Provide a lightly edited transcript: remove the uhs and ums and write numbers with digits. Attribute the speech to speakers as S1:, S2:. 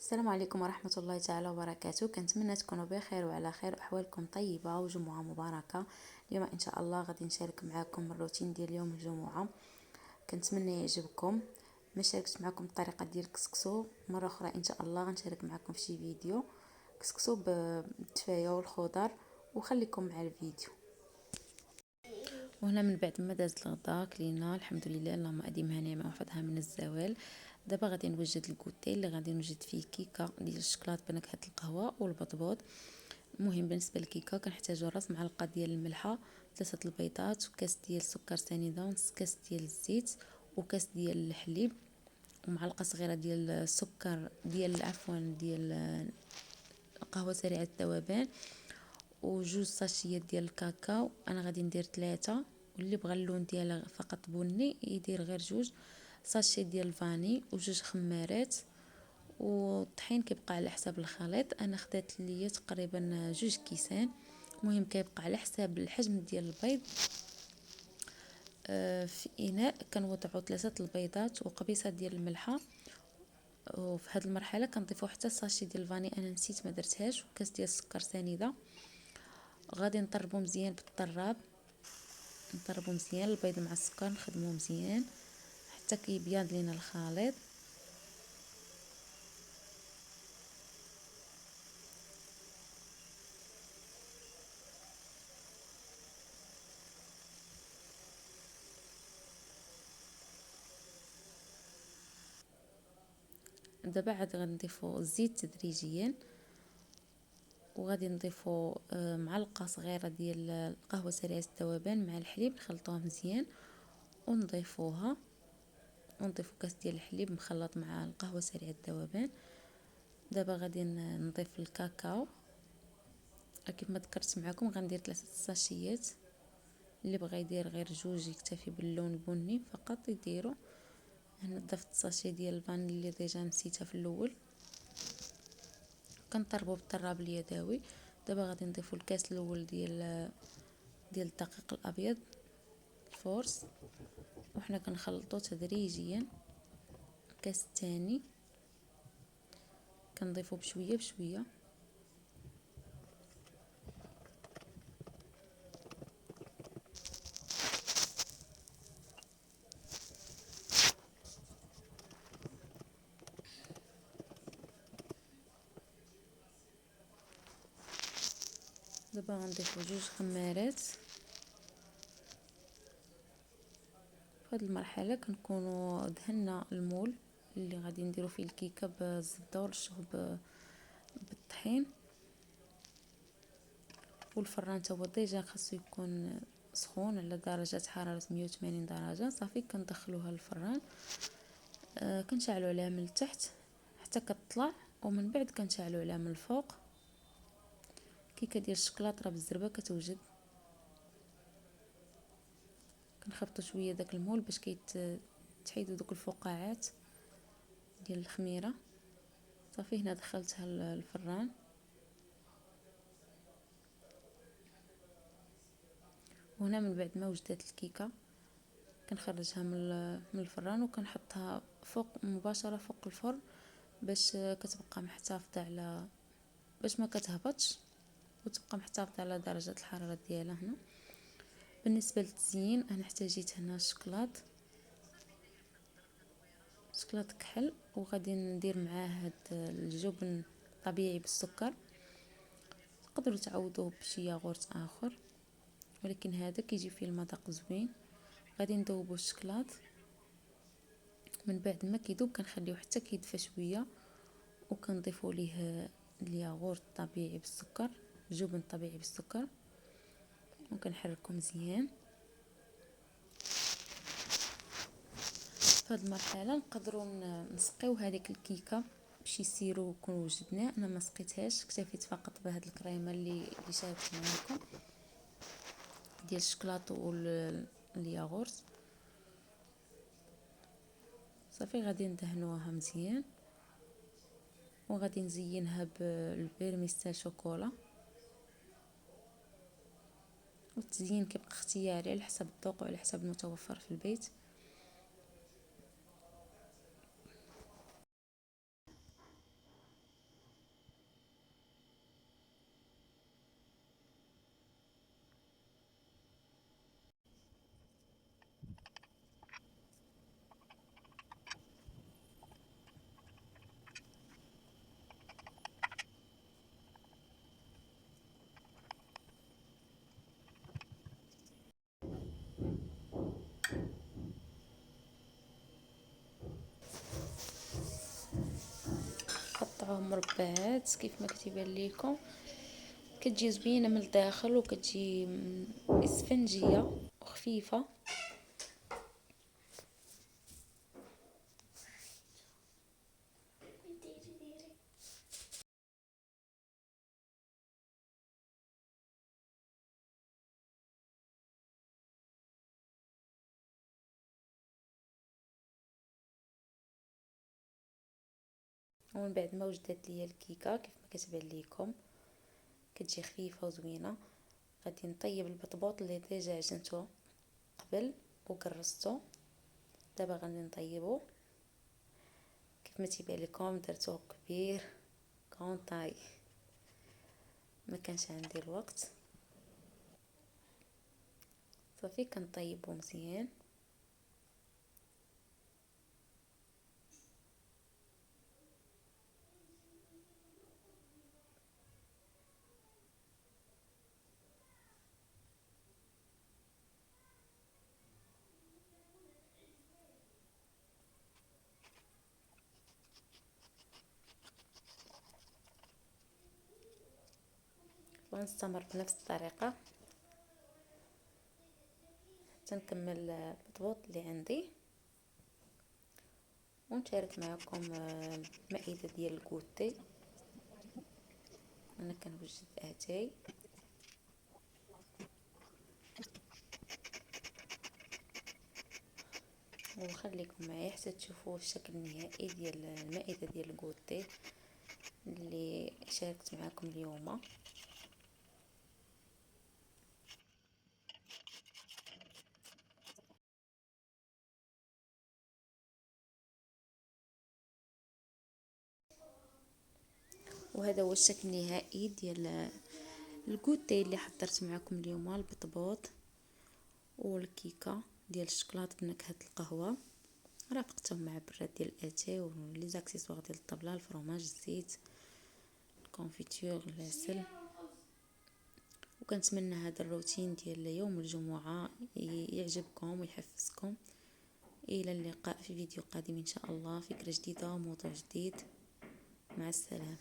S1: السلام عليكم ورحمة الله تعالى وبركاته. كنتمنى تكونوا بخير وعلى خير وأحوالكم طيبة وجمعة مباركة. اليوم إن شاء الله غادي نشارك معكم الروتين ديال يوم الجمعة. كنتمنى يعجبكم. ما شاركت معكم الطريقة ديال الكسكسو مرة أخرى إن شاء الله غنشارك معكم في شي فيديو كسكسو بالتفاية والخضر، وخليكم مع الفيديو. وهنا من بعد ما دازت الغدا كلينا الحمد لله، اللهم اديمها نعمه وحفظها من الزوال. دابا غادي نوجد الكوتيل اللي غادي نوجد فيه كيكه ديال الشكلاط بنكهه القهوه والبطبوط. المهم بالنسبه للكيكه كنحتاجو راس معلقه ديال الملحه، 3 البيضات، وكاس ديال السكر سنيده، ونص كاس ديال الزيت، وكاس ديال الحليب، ومعلقه صغيره ديال السكر ديال القهوه سريعه الذوبان، وجوج ساشيات ديال الكاكاو. انا غادي ندير 3، واللي بغى اللون ديالها فقط بني يدير غير 2 ساشي ديال الفاني، وجوج خمارات. والطحين كيبقى على حساب الخليط، انا خدات ليا تقريبا 2 كيسان. المهم كيبقى على حساب الحجم ديال البيض. في اناء كنوضعوا 3 البيضات وقبيصه ديال الملحه، وفي هذه المرحله كنضيفوا حتى ساشي ديال الفاني انا نسيت ما درتهاش، وكاس ديال السكر سنيده. غادي نطربوا مزيان بالطراب، نطربوا مزيان البيض مع السكر، نخدموه مزيان حتى كيبيض لينا الخليط. دابا عاد غنضيفوا الزيت تدريجيا، وغادي نضيفوا معلقه صغيره ديال القهوه سريعه الذوبان مع الحليب، نخلطوها مزيان ونضيفوها. ونضيفوا كاس ديال الحليب مخلط مع القهوه سريعه الذوبان. دابا غادي نضيف الكاكاو. كيف ما ذكرت معكم غندير 3 ساشيات، اللي بغى يدير غير 2 يكتفي باللون البني فقط يديروا. هنا ضفت ساشي ديال الفانيليا اللي ديجا نسيتها في الاول. كنطربوا بالطراب اليدوي. دابا غادي نضيفوا الكاس الاول ديال الدقيق الابيض الفورس، وحنا كنخلطوا تدريجيا. الكاس الثاني كنضيفوا بشويه بشويه. دابا غنضيفوا 2 خمارات. في هذه المرحله كنكونوا دهنا المول اللي غادي نديروا فيه الكيكه بالزبده ورشوه بالطحين. والفران تا هو ديجا خاصو يكون سخون على درجه حراره 180 درجه. صافي كندخلوها للفران، كنشعلوا عليها من التحت حتى كتطلع، ومن بعد كنشعلوا عليها من الفوق. كيكه ديال الشكلاط راه بالزربه كتوجد. كنخبطوا شويه داك المول باش تحيدوا دوك الفقاعات ديال الخميره. صافي هنا دخلتها للفران. وهنا من بعد ما وجدت الكيكه كنخرجها من الفران وكنحطها فوق مباشره فوق الفرن، باش كتبقى محتفظه على باش ما كتهبطش، وتبقى محتفظه على درجه الحراره ديالها. هنا بالنسبه للتزيين انا احتاجيت هنا شكلاط كحل، وغادي ندير معاه هاد الجبن طبيعي بالسكر. تقدروا تعوضوه بشي ياغورت اخر، ولكن هذا كيجي فيه المذاق زوين. غادي ندوبوا الشكلاط. من بعد ما كيذوب كنخليوه حتى كيدفى شويه، وكنضيفوا ليه الياغورت الطبيعي بالسكر، الجبن الطبيعي بالسكر، وكنحركو مزيان. في هذه المرحله نقدروا نسقيو هذيك الكيكه بشي سيرو يكون وجدناه. انا ما سقيتهاش، اكتفيت فقط بهذه الكريمه اللي شاركت معكم ديال الشكلاط والياغورت. صافي غادي ندهنوها مزيان، وغادي نزينها بالبيرميستال شوكولا. والتزيين كيبقى اختياري على حسب الذوق وعلى حسب المتوفر في البيت. هاهم مربعات كيف ما كتبان ليكم، كتجي زوينه من الداخل وكتجي اسفنجيه وخفيفه. ومن بعد ما وجدت ليا الكيكه كيف ما كتبان ليكم كتجي خفيفه وزوينه، غادي نطيب البطبوط اللي ديجا عجنته قبل وكرستو. دابا غادي نطيبو كيف ما تيبان لكم، درتوه كبير كونطاي، ما كانش عندي الوقت صافي كنطيبو مزيان. ونستمر بنفس الطريقه حتى نكمل البطبوط اللي عندي، ونشارك معكم المائده ديال الكوتي. انا كنوجد اتاي وخليكم معايا حتى تشوفوا الشكل النهائي ديال المائده ديال الكوتي اللي شاركت معكم اليوم. وهذا هو الشكل النهائي ديال الكوتي اللي حضرت معكم اليوم، البطبوط والكيكه ديال الشكلاط بنكهه القهوه، رافقتهم مع براد ديال الاتاي ولي زاكسيسوار ديال الطبله، الفرماج، الزيت، الكونفيتور، العسل. وكنتمنى هذا الروتين ديال يوم الجمعه يعجبكم ويحفزكم. الى اللقاء في فيديو قادم ان شاء الله، فكره جديده وموضوع جديد. مع السلامه.